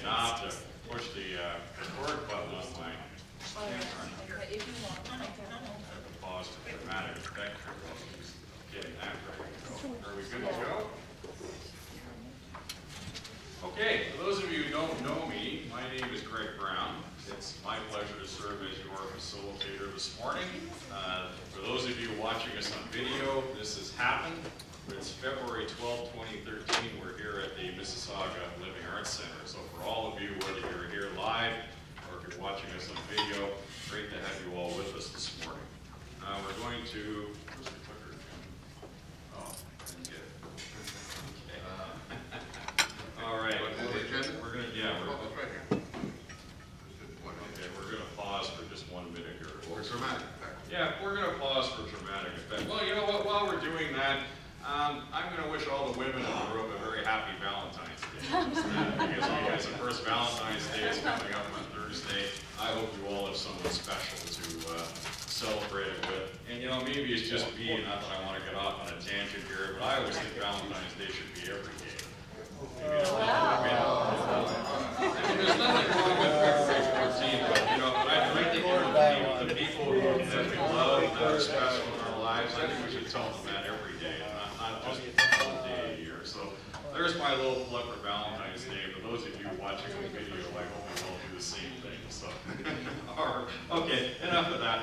knob to push the record button on my camera. Pause to dramatic effect here. Getting that ready to go. Are we good to go? Okay, for those of you who don't know me, my name is Greg Brown. It's my pleasure to serve as your facilitator this morning. For those of you watching us on video, this has happened. It's February 12, 2013. We're here at the Mississauga Living Arts Centre. So for all of you, whether you're here live or if you're watching us on video, great to have you all with us this morning. We're going to, where's the clicker? Oh, I didn't get it. Okay. All right. We're going to, yeah, we're going to pause for just 1 minute here. For dramatic effect. Yeah, we're going to pause for dramatic effect. Well, you know what, while we're doing that, I'm going to wish all the women in the room a very happy Valentine's Day. Because the first Valentine's Day is coming up on Thursday. I hope you all have someone special to celebrate it with. And you know, maybe it's just me, not that I want to get off on a tangent here, but I always think Valentine's Day should be every day. There's nothing wrong with February 14th, but you know, I think the people that we love, that are special in our lives, I think we should tell them that every day, not just one day a year. So there's my little plug for Valentine's Day. For those of you watching the video, I hope you all do the same thing. So, okay, enough of that.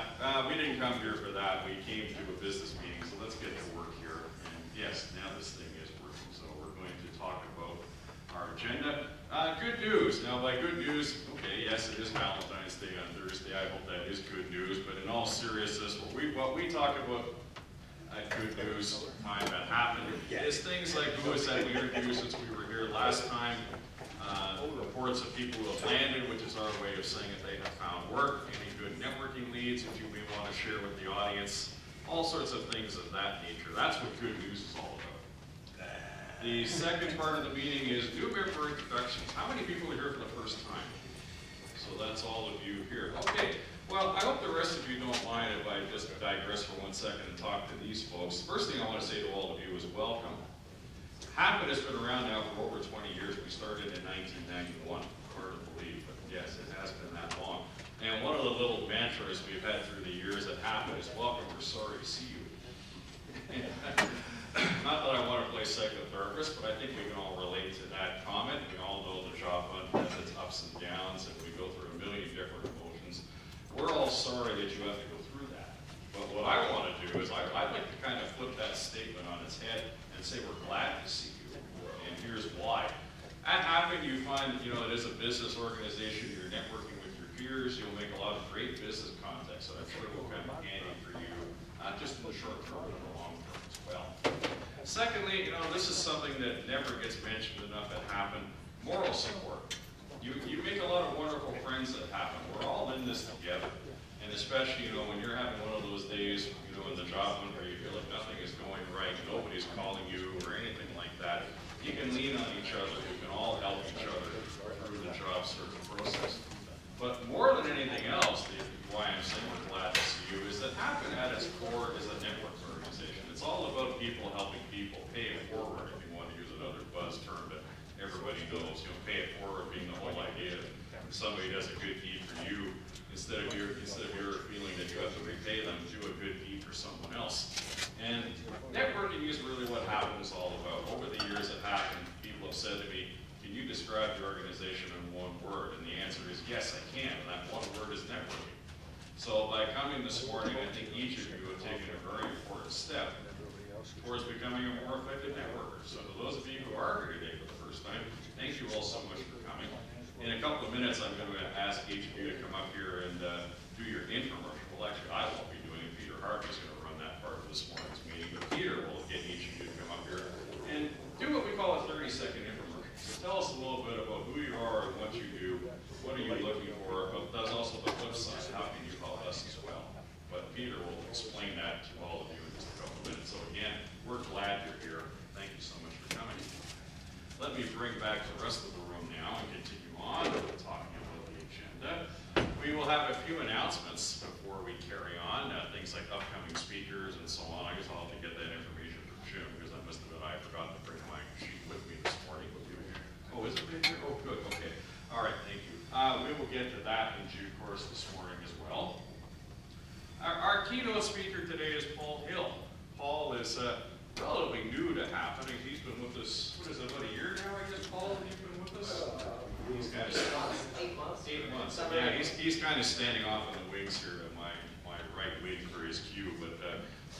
We didn't come here for that. We came to a business meeting, so let's get to work here. And yes, now this thing is working. So we're going to talk about our agenda. Good news. Now, by good news, okay, yes, it is Valentine's Day on Thursday. I hope that is good news. But in all seriousness, what we talk about at good news time that happened is things like Lewis said we reviewed since we were here last time. Reports of people who have landed, which is our way of saying that they have found work. Any good networking leads that you may want to share with the audience. All sorts of things of that nature. That's what good news is all about. The second part of the meeting is new member introductions. How many people are here for the first time? So that's all of you here. Okay, well, I hope the rest of you don't mind if I just digress for 1 second and talk to these folks. First thing I want to say to all of you is welcome. Happen has been around now for over 20 years. We started in 1991, hard to believe, but yes, it has been that long. And one of the little mantras we've had through the years at Happen is welcome, we're sorry to see you. Not that I want to play psychotherapist, but I think we can all relate to that comment. We all know the job hunt has its ups and downs, and we go through a million different emotions. We're all sorry that you have to go through that. But what I want to do is I'd like to kind of flip that statement on its head and say we're glad to see you, and here's why. At Happen, you find, you know, it is a business organization. You're networking with your peers. You'll make a lot of great business contacts, so that's sort of kind of handy for you, not just in the short term, but in the long term as well. Secondly, you know, this is something that never gets mentioned enough at Happen, moral support. You make a lot of wonderful friends that Happen. We're all in this together. And especially, you know, when you're having one of those days, you know, in the job hunt where you feel like nothing is going right, nobody's calling you or anything like that, you can lean on each other. You can all help each other through the job search process. But more than anything else, why I'm saying we're glad to see you is that Happen at its core is a network organization. It's all about people helping people, pay it forward, if you want to use another buzz term that everybody knows. You know, pay it forward being the whole idea that somebody does a good deed for you, instead of your feeling that you have to repay them, do a good deed for someone else. And networking is really what Happen is all about. Over the years it happened, people have said to me, can you describe your organization in one word? And the answer is yes, I can, and that one word is networking. So by coming this morning, I think each of you have taken a very important step towards becoming a more effective networker. So to those of you who are here today for the first time, thank you all so much for coming. In a couple of minutes, I'm going to ask each of you to come up here and do your infomercial. Well, actually, I won't be doing it. Peter Harvey's going to run that part of this morning's meeting. But Peter will get each of you to come up here and do what we call a 30-second infomercial. So tell us a little bit about who you are and what you do. What are you looking for? But that's also the flip side. How can you help us as well? But Peter will explain that to all of you in just a couple of minutes. So again, we're glad you're here. Thank you so much for coming. Let me bring back the rest of the room now and continue on talking about the agenda. We will have a few announcements before we carry on, things like upcoming speakers and so on. I guess I'll have to get that information from Jim because I must admit I forgot to bring my sheet with me this morning. Oh, is it right here? Oh, good. Okay. All get to that in due course this morning as well. Our keynote speaker today is Paul Hill. Paul is relatively new to happening. He's been with us, what is it, about a year now, I guess, Paul, you've been with us? He's kind of 8 months. 8 months. Yeah, he's kind of standing off in the wings here at my right, waiting for his cue. But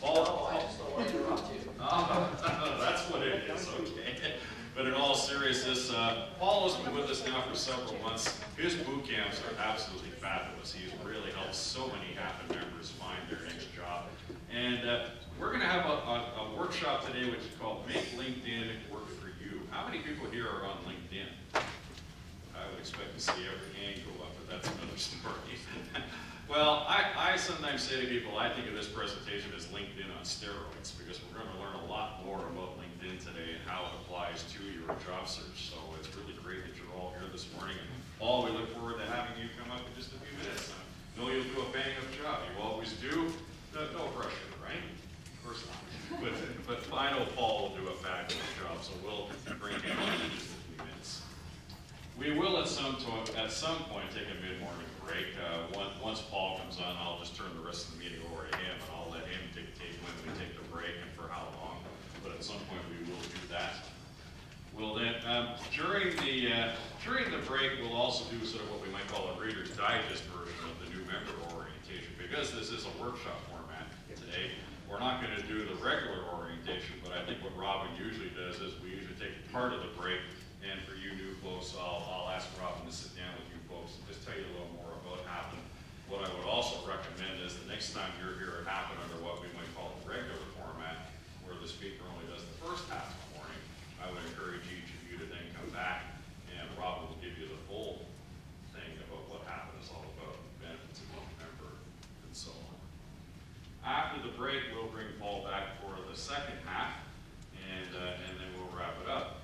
Paul. Oh, I just don't want to interrupt you. Oh, that's what it is. Okay. But in all seriousness, Paul has been with us now for several months. His boot camps are absolutely fabulous. He's really helped so many Happen members find their next job. And we're going to have a workshop today which is called Make LinkedIn Work for You. How many people here are on LinkedIn? I would expect to see every hand go up, but that's another story. Well, I sometimes say to people, I think of this presentation as LinkedIn on steroids, because we're going to learn a lot more about LinkedIn today and how it applies to your job search. So it's really great that you're all here this morning. And Paul, we look forward to having you come up in just a few minutes. I know you'll do a bang-up job. You always do. No pressure, right? Of course not. But I know Paul will do a fabulous job, so we'll bring him on in just a few minutes. We will at some point take a mid-morning break. Once Paul comes on, I'll just turn the rest of the meeting over to him, and I'll let him dictate when we take the break and for how long. But at some point, we will do that. We'll then, during the break, we'll also do sort of what we might call a Reader's Digest version of the new member orientation, because this is a workshop format today. We're not going to do the regular orientation, but I think what Robin usually does is we usually take part of the break. And for you new folks, I'll ask Robin to sit down with you folks and just tell you a little more about Happen. What I would also recommend is the next time you're here at Happen under what we might call a regular format, where the speaker only does the first half of the morning, I would encourage each of you to then come back and Robin will give you the full thing about what Happen is all about, benefits of being a member, and so on. After the break, we'll bring Paul back for the second half, and then we'll wrap it up.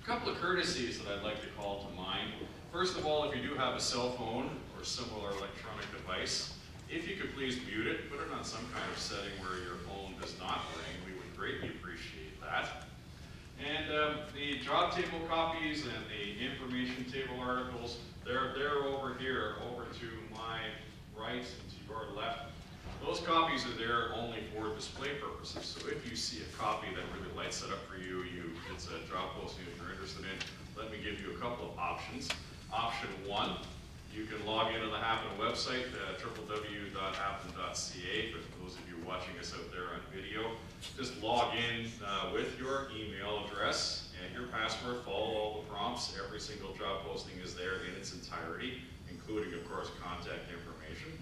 A couple of courtesies that I'd like to call to mind. First of all, if you do have a cell phone or similar electronic device, if you could please mute it, put it on some kind of setting where your phone does not ring. We would greatly appreciate that. And the job table copies and the information table articles, they're over here, over to my right and to your left. Those copies are there only for display purposes. So if you see a copy that really lights it up for you, it's a job posting that you're interested in, let me give you a couple of options. Option one, you can log into the Happen website, www.happen.ca, for those of you watching us out there on video. Just log in with your email address and your password, follow all the prompts. Every single job posting is there in its entirety, including, of course, contact information.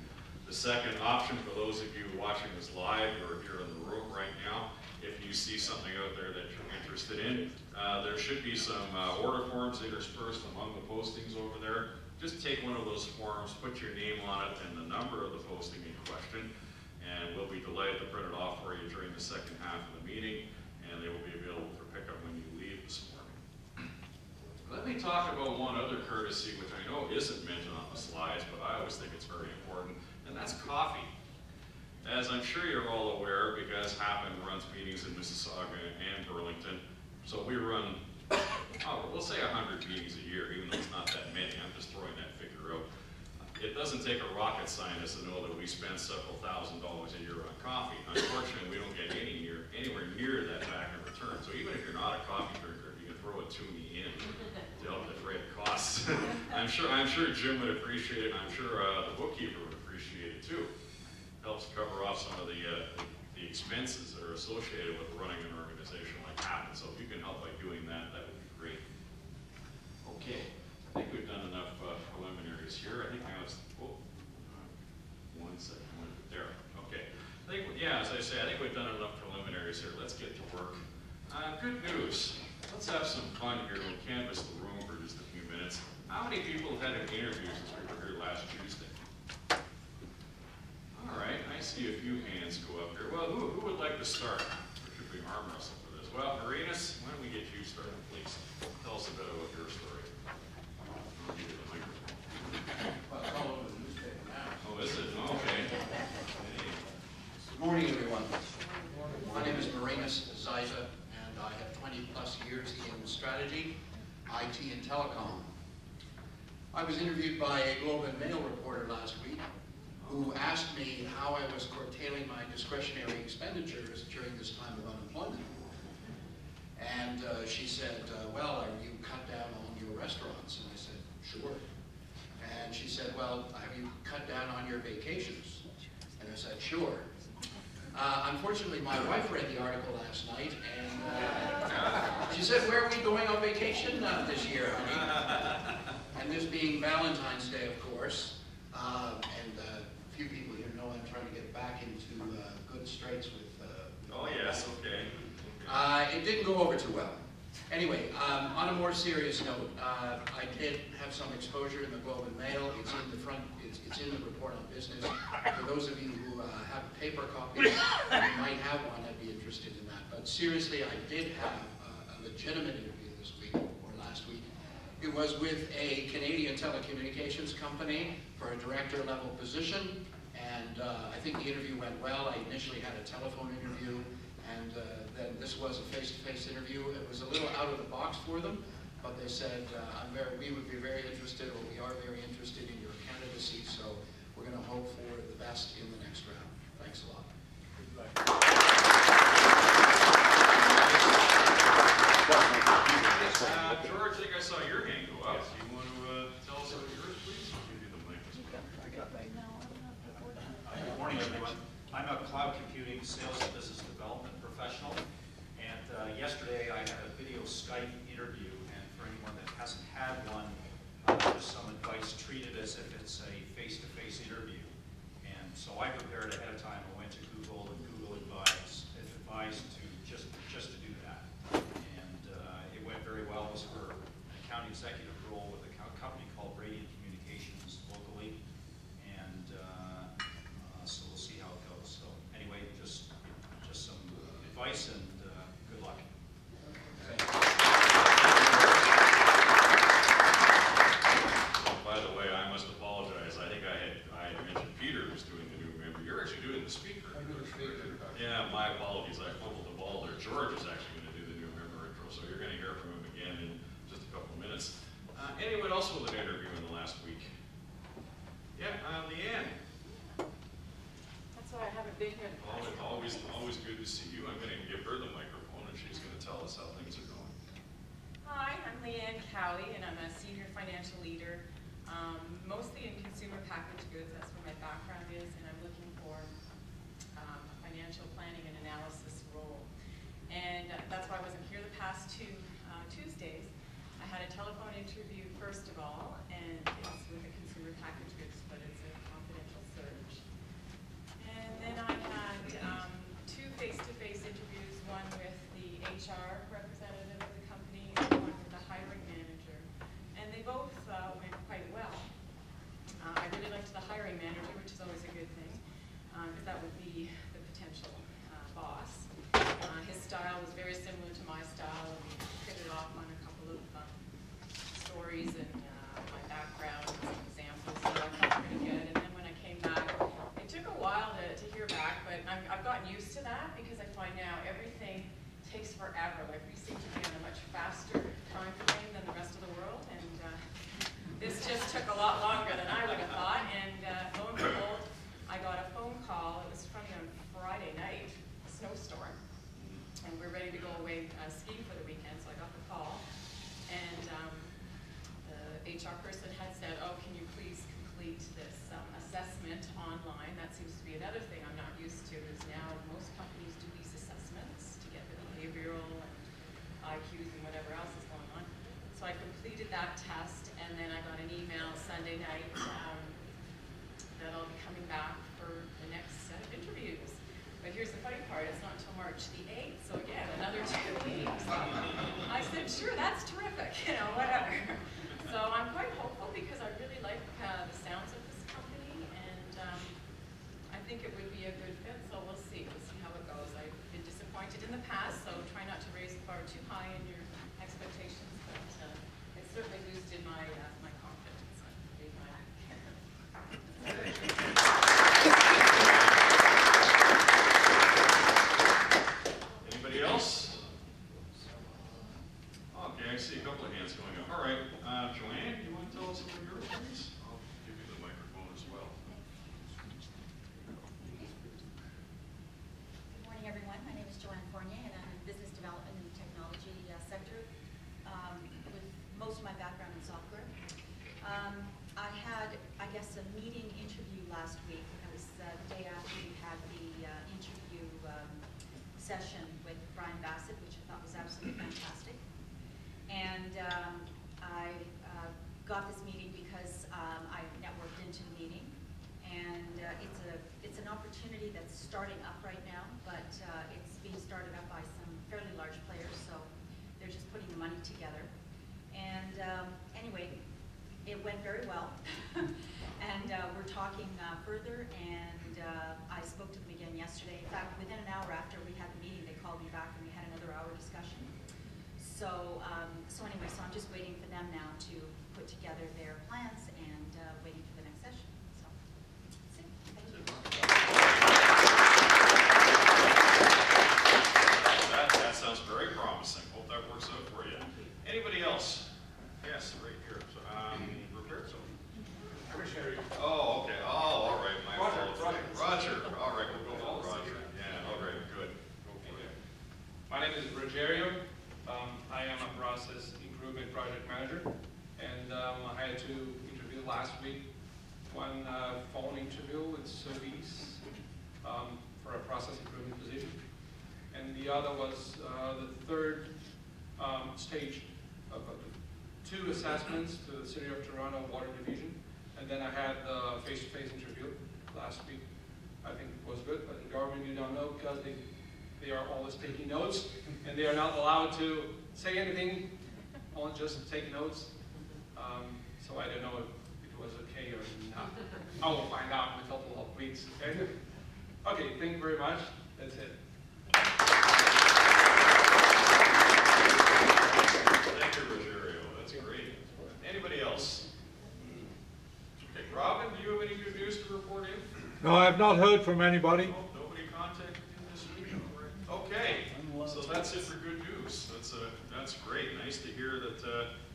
The second option for those of you watching this live or here in the room right now, if you see something out there that you're interested in, there should be some order forms interspersed among the postings over there. Just take one of those forms, put your name on it and the number of the posting in question, and we'll be delighted to print it off for you during the second half of the meeting, and they will be available for pickup when you leave this morning. Let me talk about one other courtesy, which I know isn't mentioned on the slides, but I always think it's very important, and that's coffee. As I'm sure you're all aware, because Happen runs meetings in Mississauga and Burlington, so we run, we'll say 100 meetings a year, even though it's not that many. I'm just throwing that figure out. It doesn't take a rocket scientist to know that we spend several $1,000s a year on coffee. Unfortunately, we don't get anywhere near that back in return. So even if you're not a coffee drinker, you can throw a toonie in to help defray the costs. I'm sure Jim would appreciate it, and I'm sure the bookkeeper would appreciate it too. Helps cover off some of the expenses that are associated with running an organization like Happen. So if you can help by doing that, that would be great. Okay, I think we've done enough preliminaries here. I think now it's, one second, there, okay. As I say, I think we've done enough preliminaries here. Let's get to work. Good news. Let's have some fun here. We'll canvass the room for just a few minutes. How many people have had an interview since we were here last Tuesday? All right, I see a few hands go up here. Well, who would like to start? Or should we arm wrestle for this? Well, Marina, why don't we get you started, please? Tell us a bit about your story. I'll give you the microphone. Well, it's all over the newspaper now. Oh, is it? Okay. Hey. Good morning, everyone. My name is Marina Size, and I have 20+ years in strategy, IT, and telecom. I was interviewed by a Globe and Mail reporter last week who asked me how I was curtailing my discretionary expenditures during this time of unemployment. And she said, well, are you cut down on your restaurants? And I said, sure. And she said, well, have you cut down on your vacations? And I said, sure. Unfortunately, my wife read the article last night, and she said, where are we going on vacation this year, honey? And this being Valentine's Day, of course, and a few people here know I'm trying to get back into good straits with... Oh yes, okay. It didn't go over too well. Anyway, on a more serious note, I did have some exposure in the Globe and Mail. It's in the front. It's in the report on business. For those of you who have a paper copy, you might have one. I'd be interested in that. But seriously, I did have a legitimate interview this week or last week. It was with a Canadian telecommunications company for a director-level position, and I think the interview went well. I initially had a telephone interview. And then this was a face-to-face interview. It was a little out of the box for them, but they said, we would be very interested, or we are very interested in your candidacy, so we're going to hope for the best in the next round. Thanks a lot. George, I think I saw your hand go up. You want to tell us about yours, please? I'll give you the mic as well. Good morning, everyone. I'm a cloud computing sales and business development professional, and yesterday I had a video Skype interview, and for anyone that hasn't had one, just some advice: treat it as if it's a face-to-face interview. And so I prepared ahead of time. I went to Google, and Google advised to just to do that, and it went very well. It was for an account executive role with a company called Radiant Communications locally, and so we'll see how it goes. So anyway, just some advice, and good luck. By the way, I must apologize. I think I had mentioned Peter was doing the new member. You're actually doing the speaker. I'm doing the speaker. Yeah, my apologies. I fumbled the ball there. George is actually going to do the new member intro, so you're going to hear from him again in just a couple of minutes. Anyone else with an interview in the last week? Yeah, Leanne. That's why I haven't been here. Always good to see you. I'm going to give her the microphone, and she's going to tell us how things are going. Hi, I'm Linnea Cowie, and I'm a senior financial leader, mostly in consumer packaged goods. That's where my background is, and I'm looking for a financial planning and analysis role. And that's why I wasn't here the past two Tuesdays. I had a telephone interview first of all, and it's with a consumer packaged goods, but it's a confidential search. And then I had two face-to-face interviews, one with the HR representative of the company and one with the hiring manager. And they both went quite well. I really liked the hiring manager, which is always a good thing, because that would be the potential boss. His style was very similar to my style, and we hit it off on a couple of stories and my background and some examples, so I felt pretty good. And then when I came back, it took a while to hear back, but I've gotten used to that because I find now everything takes forever. Like, we seem to be on a much faster time frame than the rest of the world, and this just took a lot longer than I would have thought. And lo and behold, I got a phone call. It was funny, on Friday night, a snowstorm, and we're ready to go away skiing for the weekend, so I got the call. And the HR person had said, oh, can you please complete this assessment online? That seems to be another thing I'm not used to, is now most companies do these assessments to get the behavioral and IQs and whatever else is going on. So I completed that test, and then I got an email Sunday night that I'll be coming back for the next set of interviews. But here's the funny part, it's not until March the 8th, so again, another 2 weeks. I said, sure, that's terrific, whatever. So I'm quite hopeful because I really like the sounds of this company, and I think it would be a good fit, so we'll see. We'll see how it goes. I've been disappointed in the past, so try not to raise the bar too high in your expectations, but it certainly boosted my my confidence. Anybody else? Okay, I see a couple of hands going most of my background in software. I had, I guess, a meeting interview last week. It was the day after we had the interview session with Brian Bassett, which I thought was absolutely fantastic. And I got this meeting because I networked into the meeting. And it's an opportunity that's starting up right now, but it's being started up by some fairly large players, so they're just putting the money together. And anyway, it went very well. And we're talking further, and I spoke to them again yesterday. In fact, within an hour after we had the meeting, they called me back and we had another hour discussion. So, anyway, so I'm just waiting for them now to put together their plans and waiting for the next session. So, that's it. Thank you. That sounds very promising. Hope that works out for you. Anybody else? Yes, right here. So, repair zone. Oh, okay. Oh, all right. My fault. Roger. All right, we'll go with Roger. Yeah, all right, good. Go for it. My name is Rogerio. I am a process improvement project manager, and I had to interview last week. One phone interview with Sobeys for a process improvement position, and the other was the third stage of two assessments to the City of Toronto Water Division, and then I had the face-to-face interview last week. I think it was good, but the government, you don't know, because they are always taking notes, and they are not allowed to say anything, only just take notes. So I don't know if it was okay or not. I will find out in a couple of weeks, okay? Okay, thank you very much. That's it. Thank you, Rogerio. That's great. Anybody else? Okay, Robin, do you have any good news to report in? No, I have not heard from anybody. Oh, nobody contacted you this week? Okay, so that's it for good news. That's great. Nice to hear that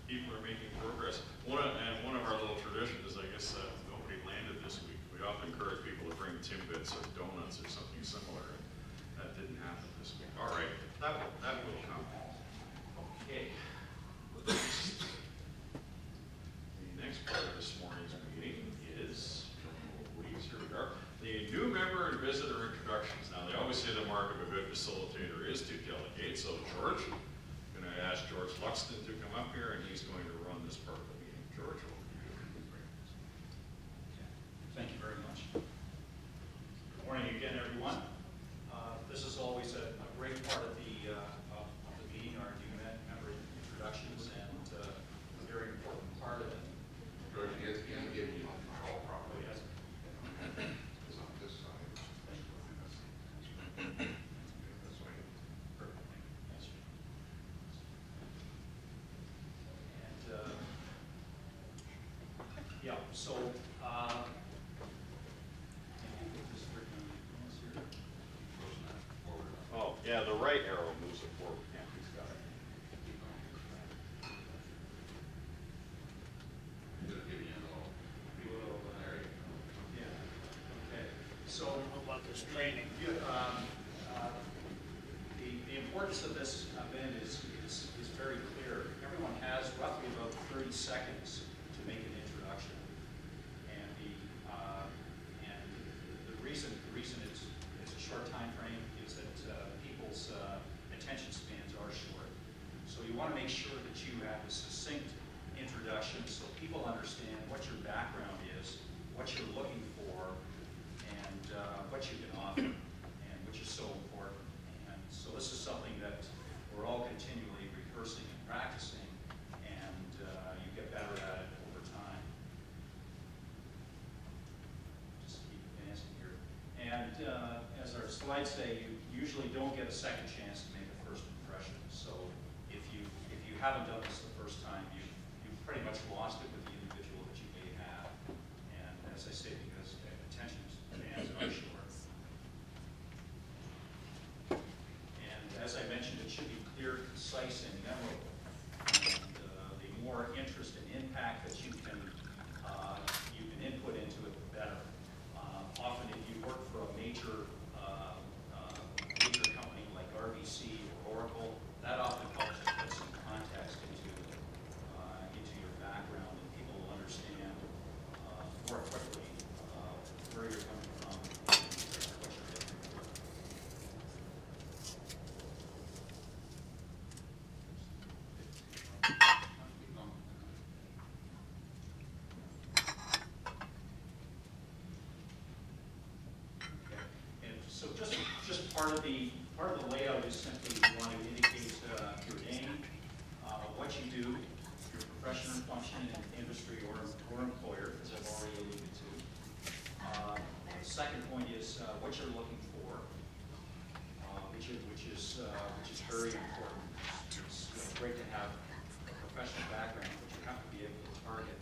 people are making progress. One of our little traditions is, I guess, nobody landed this week. We often encourage people to bring Timbits or donuts or something similar. That didn't happen this week. All right, that will come. Okay. The next part of this morning's meeting is, here we are, the new member and visitor introductions. Now, they always say the mark of a good facilitator is to delegate. So, George, I'm going to ask George Luxton to come up here, and he's going to run this part of the meeting. George, over to you. Thank you very much. Good morning again, everyone. This is always a great part of the meeting, our new member introductions, and a very important part of it. George, you have to give me my control properly. Yes. It's on this side. This way. Perfect. Yes, sir. And yeah, so Oh, yeah, the right arrow moves it forward. Yeah, he's got it. So about this training, the importance of this event is very clear. Everyone has roughly about 30 seconds to make an introduction, and the reason it's a short time frame is that people's attention spans are short. So you want to make sure that you have a succinct introduction so people understand what your background is, what you're looking for, and what you can offer, and which is so important. And so this is something that we're all continually rehearsing and practicing, and you get better at it over time. Just keep advancing here. And as our slides say, you usually don't get a second chance to make a first impression. So if you haven't done this the first time, you've pretty much lost it with the individual that you may have. And as I say, because attention spans are short. And as I mentioned, it should be clear, concise, and memorable. And the more interest and impact that you can input into it, the better. Often, if you work for a major company like RBC or Oracle, that often helps to put some context Part of the layout is simply you want to indicate your name, what you do, your profession or function in industry or employer, as I've already alluded to. The second point is what you're looking for, which is very important. It's great to have a professional background, but you have to be able to target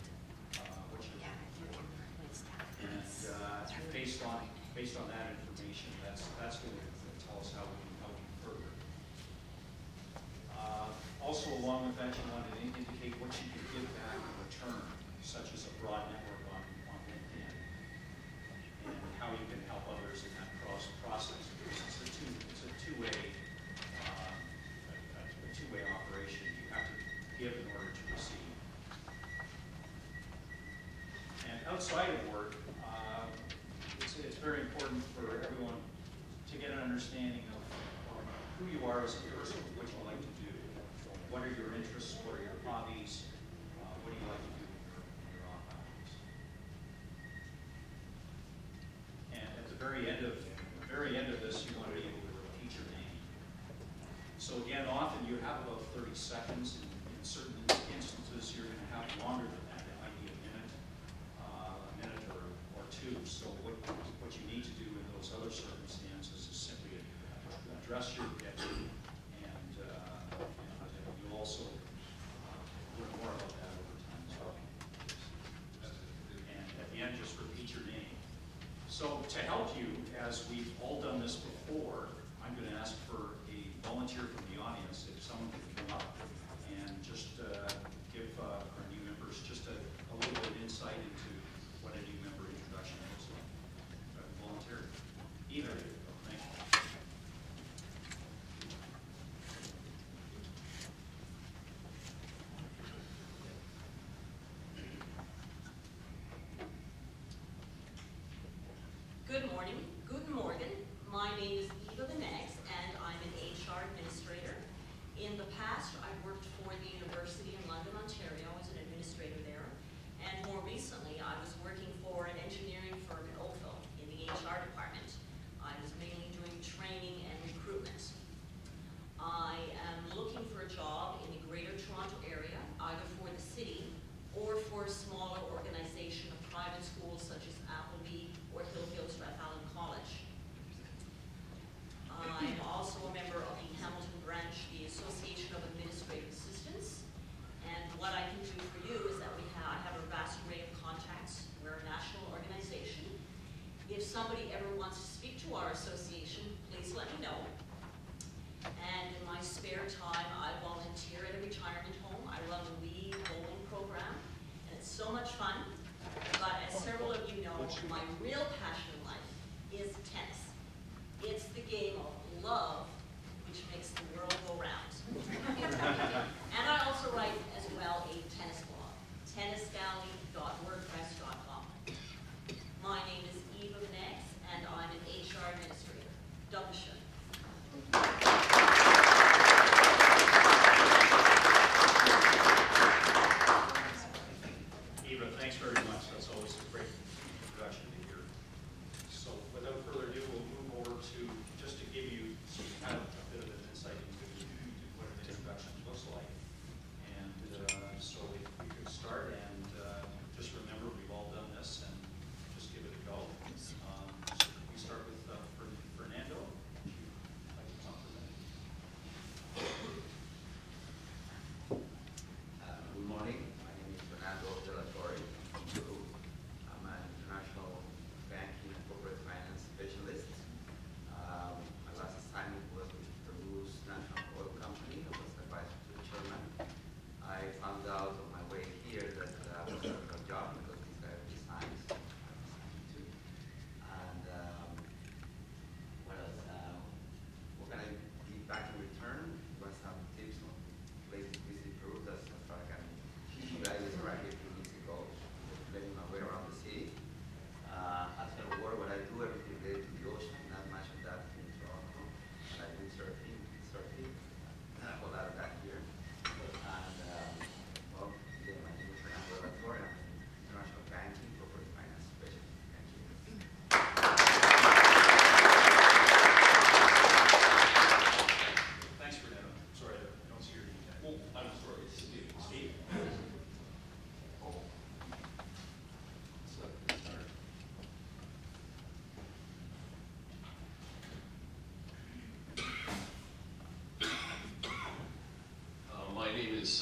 what you're looking for. And based on that information, that's going to tell us how we can help you further. Also, along with that, you want to indicate what you can give back in return, such as a broad network on LinkedIn, and how you can help others in that process. It's a two-way operation. You have to give in order to receive. And outside of work, it's very important for everyone to get an understanding of who you are as a person, what you like to do, what are your interests, what are your hobbies, what do you like to do in your off hours. And at the very end of this, you want to be able to repeat your name. So again, often you have about 30 seconds. In certain instances, you're going to have longer than that. It might be a minute or two. So what you need to do in those other circumstances is simply address your objection, and you'll also learn more about that over time as well. And at the end, just repeat your name. So to help you, as we've all done this before, I'm going to ask for a volunteer from the audience, if someone could come up and just give our new members just a little bit of insight into what a new member introduction looks like. Volunteer. Either. Thank you. Good morning. Guten Morgen. My name is Eva Linnea, and I'm an HR administrator. In the past, I worked for the University in London, Ontario as an administrator there. And more recently, I was working for an engineering firm in Oakville in the HR department. I was mainly doing training and recruitment. I am looking for a job in the Greater Toronto area, either for the city or for a smaller organization of private schools such as Appleby or Hillfield Strathallan College. I'm also a member of the Hamilton branch, the Association of Administrative Assistants. And what I can do for you is that I have a vast array of contacts. We're a national organization. If somebody ever wants to speak to our association, please let me know. And in my spare time, I volunteer at a retirement home. I run the Wii bowling program, and it's so much fun. But as several of you know, my real passion in life is tennis. It's the game of love which makes the world go round. And I also write as well a tennis blog, tennisgalley.wordpress.com. My name is Eva Linnea, and I'm an HR administrator. Dankeschön. Eva, thanks very much. That's always a great introduction to hear. So without further ado, we'll move over to just to give you some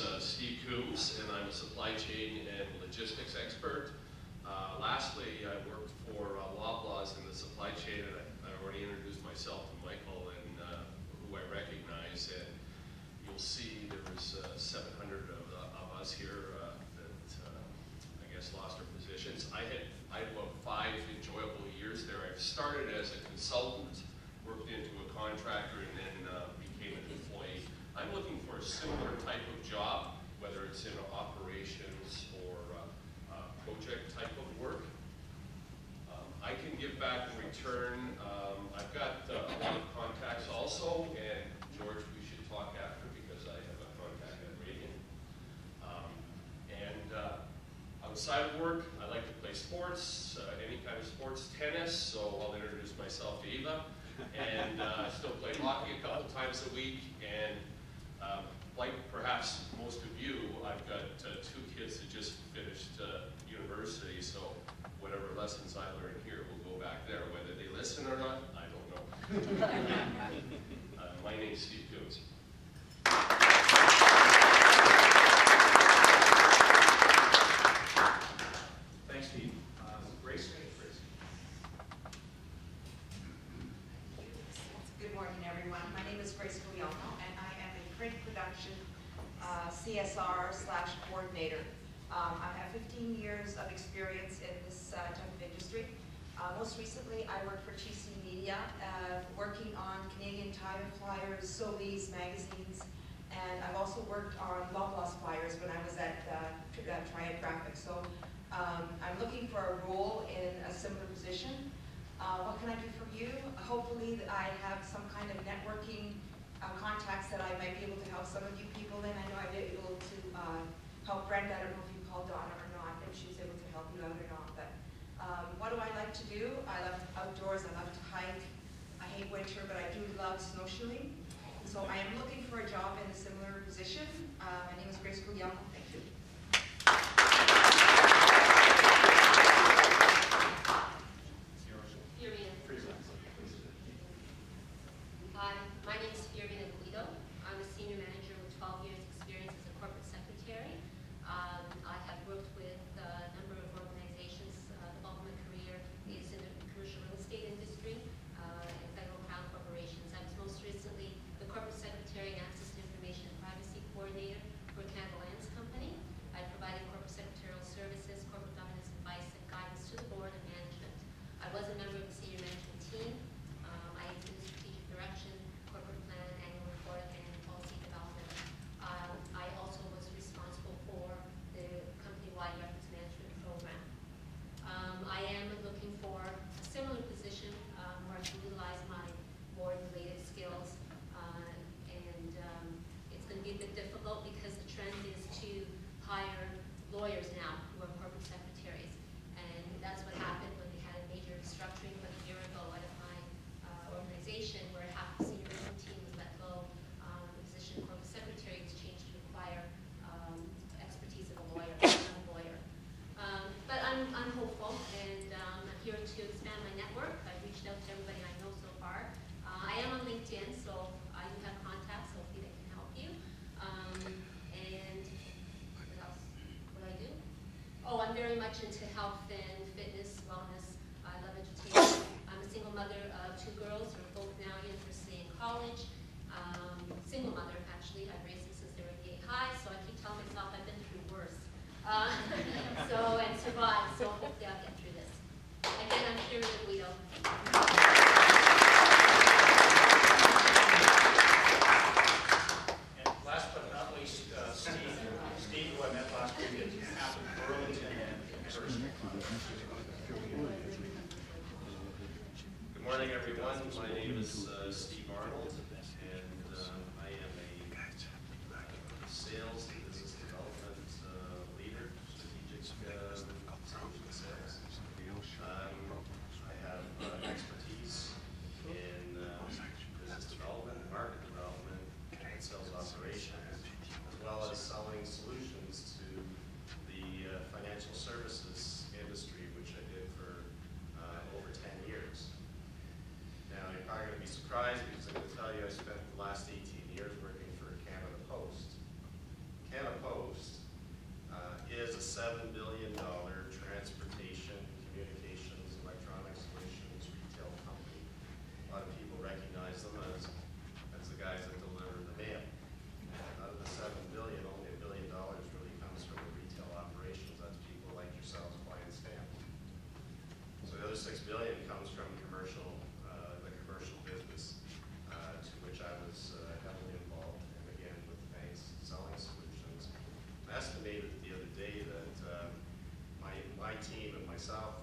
is Steve Coombs, and I'm a supply chain and logistics expert. Lastly, I worked for Loblaws in the supply chain, and I already introduced myself to Michael, and who I recognize. And you'll see there was 700 of us here that I guess lost our positions. I had about 5 enjoyable years there. I started as a consultant, worked into a contractor, and then became an employee. I'm looking for a similar type of job, whether it's in operations or project type of work. I can give back in return. I've got a lot of contacts also, and George, we should talk after because I have a contact at Radiant. Outside of work, I like to play sports, any kind of sports, tennis, so I'll introduce myself to Eva. And I still play hockey a couple times a week, and like perhaps most of you, I've got 2 kids that just finished university, so whatever lessons I learn here will go back there. Whether they listen or not, I don't know. My name's Steve Coombs. Thanks, Steve. Grace? Good morning, everyone. My name is Grace Cowie, and I am a print production CSR/coordinator. I have 15 years of experience in this type of industry. Most recently, I worked for TC Media, working on Canadian Tire flyers, Sobeys magazines, and I've also worked on Loblaws flyers when I was at Triad Graphics. So I'm looking for a role in a similar position. What can I do for you? Hopefully I have some kind of networking contacts that I might be able to help some of you people in. I know I've been able to help Brenda. I don't know if you called Donna or not, if she's able to help you out or not. But what do I like to do? I love outdoors. I love to hike. I hate winter, but I do love snowshoeing. So I am looking for a job in a similar position. My name is Grace Cowie. Thank you. Hi, my name is Marina Size. I'm a senior manager with 12 years experience as a corporate secretary. I have worked with a number of organizations. The bulk of my career is in the commercial real estate industry and federal crown corporations. I was most recently the corporate secretary and access to information and privacy coordinator for Canada Lands Company. I provided corporate secretarial services, corporate governance advice, and guidance to the board and management. I was a member of the senior management team. I did strategic direction, corporate plan, annual report, and policy development. I also was responsible for the company-wide records management program. I am looking for a similar position where I can utilize my board-related skills, and it's going to be a bit difficult because the trend is to hire lawyers now who are corporate secretaries, and that's what happened when we had a major restructuring about a year ago out of my organization, where half the senior management team was let go. The position of corporate secretary was changed to require expertise of a lawyer, not a lawyer. But I'm hopeful, and I'm here to expand my network. I've reached out to everybody I know so far. I am on LinkedIn, so I do have contacts. Hopefully they can help you. And what else? What do I do? Oh, I'm very much into health and fitness, wellness. I love entertainment. I'm a single mother of 2 girls who are both now university and college. Single mother, actually. I've raised them since they were in the high, so I keep telling myself I've been through worse. And survived, so hopefully I'll get through this. Again, I'm Marina Guido. And last but not least, Steve, who I met last week at Burlington and Thursday. Good morning, everyone. My name is Steve Arnold, and I am a sales and business development leader, strategic solution sales. I have expertise in business development, market development, and sales operations, as well as selling solutions to the financial services industry, which I did for over 10 years. Now, you're probably going to be surprised because I'm going to tell you $7 billion transportation, communications, electronic solutions retail company. A lot of people recognize them as the guys that deliver the mail. And out of the $7 billion, only $1 billion really comes from the retail operations. That's people like yourselves buying stamps. So the other $6 billion comes from commercial, the commercial business, to which I was heavily involved, and again with banks selling solutions. I estimated the other day that my team and myself